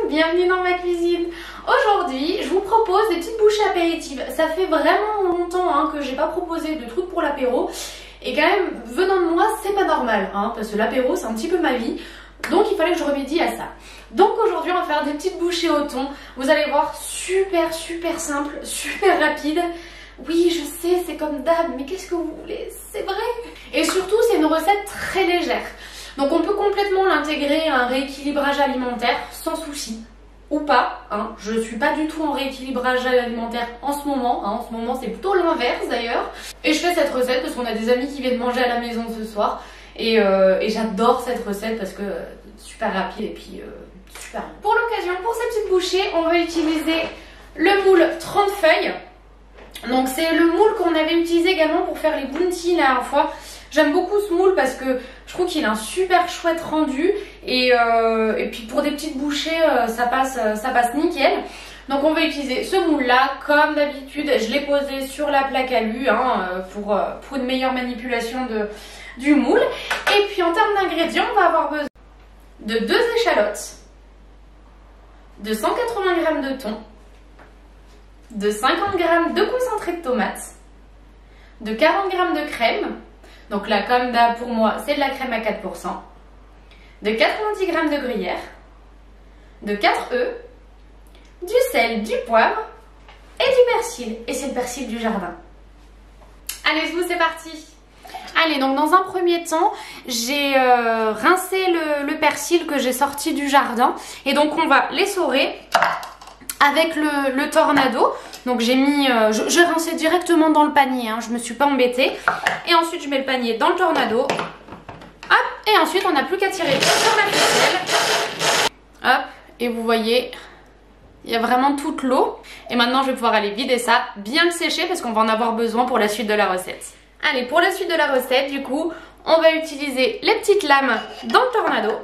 bienvenue dans ma cuisine. Aujourd'hui, je vous propose des petites bouchées apéritives. Ça fait vraiment longtemps que j'ai pas proposé de trucs pour l'apéro. Et quand même, venant de moi, c'est pas normal, parce que l'apéro, c'est un petit peu ma vie. Donc il fallait que je remédie à ça. Donc aujourd'hui, on va faire des petites bouchées au thon. Vous allez voir, super simple, super rapide. Oui, je sais, c'est comme d'hab, mais qu'est-ce que vous voulez? C'est vrai. Et surtout, c'est une recette très légère. Donc on peut complètement l'intégrer à un rééquilibrage alimentaire sans souci. Ou pas, je suis pas du tout en rééquilibrage alimentaire en ce moment. En ce moment, c'est plutôt l'inverse d'ailleurs. Et je fais cette recette parce qu'on a des amis qui viennent manger à la maison ce soir. Et j'adore cette recette parce que super rapide et puis super bon. Pour l'occasion, pour ces petites bouchées, on va utiliser le moule 30 feuilles. Donc c'est le moule qu'on avait utilisé également pour faire les bounties la dernière fois. J'aime beaucoup ce moule parce que je trouve qu'il a un super chouette rendu et puis pour des petites bouchées ça passe nickel. Donc on va utiliser ce moule là comme d'habitude. Je l'ai posé sur la plaque alu pour une meilleure manipulation du moule. Et puis en termes d'ingrédients, on va avoir besoin de 2 échalotes, de 180 g de thon, de 50 g de concentré de tomate, de 40 g de crème. Donc là, comme d'hab pour moi, c'est de la crème à 4%, de 90 g de gruyère, de 4 œufs, du sel, du poivre et du persil. Et c'est le persil du jardin. Allez, c'est parti. Allez, donc dans un premier temps, j'ai rincé le persil que j'ai sorti du jardin. Et donc on va l'essorer avec le tornado. Donc j'ai mis, j'ai rincé directement dans le panier, je me suis pas embêtée. Et ensuite je mets le panier dans le tornado. Hop, et ensuite on n'a plus qu'à tirer sur la ficelle. Hop, et vous voyez, il y a vraiment toute l'eau. Et maintenant je vais pouvoir aller vider ça, bien le sécher parce qu'on va en avoir besoin pour la suite de la recette. Allez, pour la suite de la recette, du coup, on va utiliser les petites lames dans le tornado.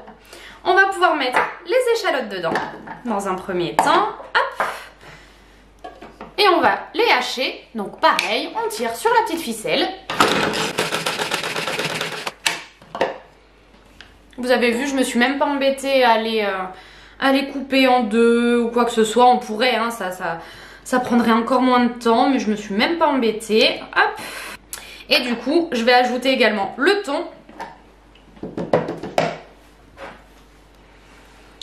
On va pouvoir mettre les échalotes dedans, dans un premier temps. Hop. Et on va les hacher. Donc pareil, on tire sur la petite ficelle. Vous avez vu, je me suis même pas embêtée à les couper en deux ou quoi que ce soit. On pourrait, ça prendrait encore moins de temps, mais je me suis même pas embêtée. Hop. Et du coup, je vais ajouter également le thon.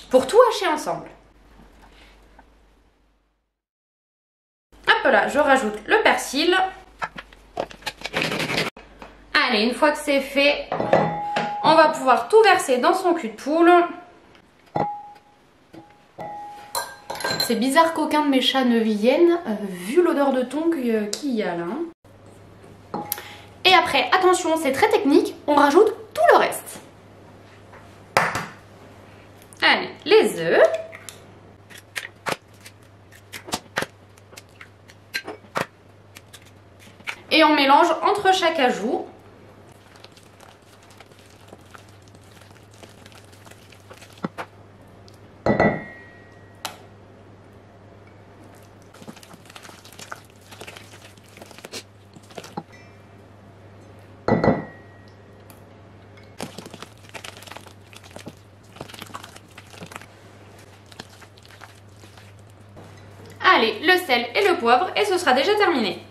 Pour tout hacher ensemble. Hop là, je rajoute le persil. Allez, une fois que c'est fait, on va pouvoir tout verser dans son cul de poule. C'est bizarre qu'aucun de mes chats ne vienne, vu l'odeur de thon qu'il y a là. Et après, attention, c'est très technique, on rajoute tout le reste. Allez, les œufs. Et on mélange entre chaque ajout. Allez, le sel et le poivre et ce sera déjà terminé.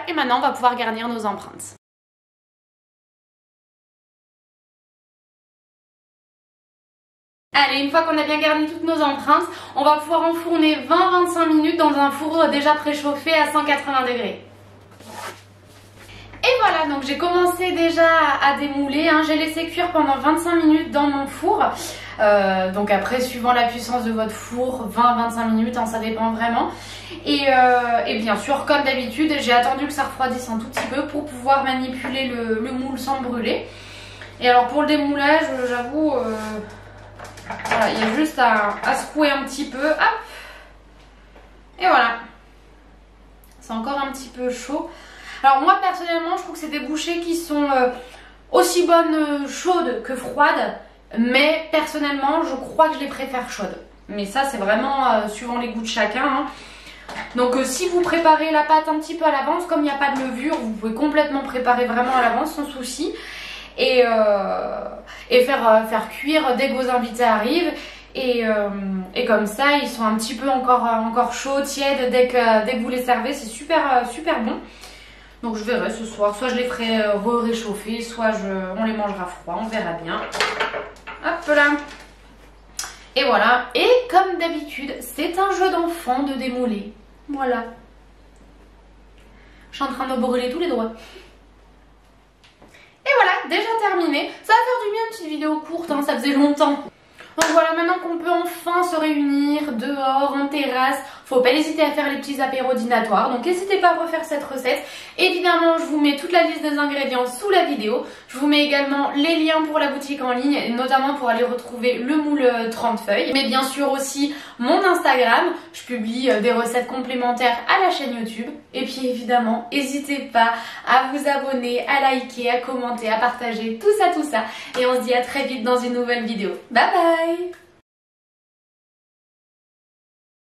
Et maintenant, on va pouvoir garnir nos empreintes. Allez, une fois qu'on a bien garni toutes nos empreintes, on va pouvoir enfourner 20-25 minutes dans un four déjà préchauffé à 180 degrés. Et voilà, donc j'ai commencé déjà à démouler, j'ai laissé cuire pendant 25 minutes dans mon four. Donc après, suivant la puissance de votre four, 20-25 minutes, ça dépend vraiment. Et bien sûr, comme d'habitude, j'ai attendu que ça refroidisse un tout petit peu pour pouvoir manipuler le moule sans le brûler. Et alors pour le démoulage, j'avoue, voilà, il y a juste à secouer un petit peu, hop. Et voilà, c'est encore un petit peu chaud. Alors moi personnellement, je trouve que c'est des bouchées qui sont aussi bonnes chaudes que froides. Mais personnellement, je crois que je les préfère chaudes. Mais ça, c'est vraiment suivant les goûts de chacun. Donc si vous préparez la pâte un petit peu à l'avance, comme il n'y a pas de levure, vous pouvez complètement préparer vraiment à l'avance sans souci. Et faire cuire dès que vos invités arrivent. Et comme ça, ils sont un petit peu encore chauds, tièdes dès que vous les servez. C'est super bon. Donc je verrai ce soir. Soit je les ferai réchauffer, soit on les mangera froid. On verra bien. Hop là. Et voilà. Et comme d'habitude, c'est un jeu d'enfant de démouler. Voilà. Je suis en train de me brûler tous les doigts. Et voilà, déjà terminé. Ça va faire du bien une petite vidéo courte, hein, ça faisait longtemps. Donc voilà, maintenant qu'on peut enfin se réunir dehors, en terrasse, faut pas hésiter à faire les petits apéros dînatoires. Donc n'hésitez pas à refaire cette recette. Évidemment, je vous mets toute la liste des ingrédients sous la vidéo. Je vous mets également les liens pour la boutique en ligne, notamment pour aller retrouver le moule 30 feuilles. Mais bien sûr aussi mon Instagram. Je publie des recettes complémentaires à la chaîne YouTube. Et puis évidemment, n'hésitez pas à vous abonner, à liker, à commenter, à partager, tout ça. Et on se dit à très vite dans une nouvelle vidéo. Bye bye!